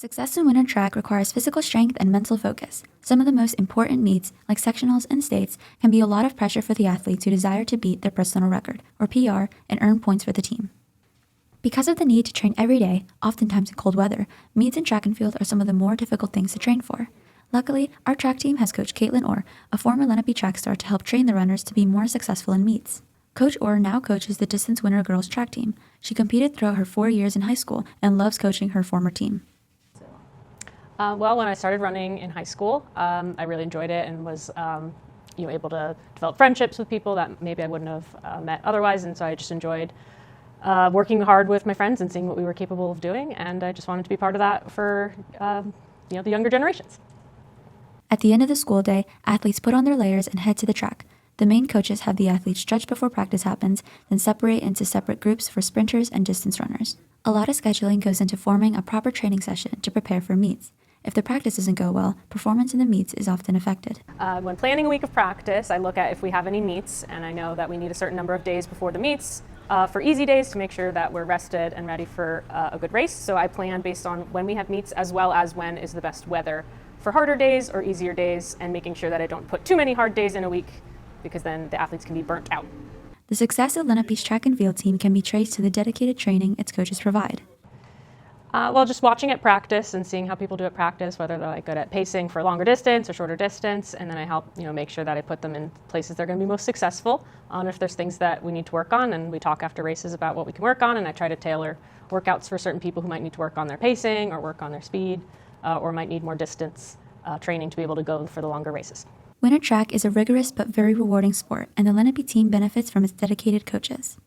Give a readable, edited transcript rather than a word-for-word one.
Success in winter track requires physical strength and mental focus. Some of the most important meets, like sectionals and states, can be a lot of pressure for the athletes who desire to beat their personal record, or PR, and earn points for the team. Because of the need to train every day, oftentimes in cold weather, meets in track and field are some of the more difficult things to train for. Luckily, our track team has Coach Orr, a former Lenape track star, to help train the runners to be more successful in meets. Coach Orr now coaches the distance winter girls track team. She competed throughout her 4 years in high school and loves coaching her former team. Well, when I started running in high school, I really enjoyed it and was able to develop friendships with people that maybe I wouldn't have met otherwise. And so I just enjoyed working hard with my friends and seeing what we were capable of doing. And I just wanted to be part of that for the younger generations. At the end of the school day, athletes put on their layers and head to the track. The main coaches have the athletes stretch before practice happens, then separate into separate groups for sprinters and distance runners. A lot of scheduling goes into forming a proper training session to prepare for meets. If the practice doesn't go well, performance in the meets is often affected. When planning a week of practice, I look at if we have any meets, and I know that we need a certain number of days before the meets for easy days to make sure that we're rested and ready for a good race. So I plan based on when we have meets as well as when is the best weather for harder days or easier days, and making sure that I don't put too many hard days in a week because then the athletes can be burnt out. The success of Lenape's track and field team can be traced to the dedicated training its coaches provide. Well, just watching it practice and seeing how people do it practice, whether they're good at pacing for longer distance or shorter distance, and then I help make sure that I put them in places they're going to be most successful. If there's things that we need to work on, and we talk after races about what we can work on, and I try to tailor workouts for certain people who might need to work on their pacing or work on their speed or might need more distance training to be able to go for the longer races. Winter track is a rigorous but very rewarding sport, and the Lenape team benefits from its dedicated coaches.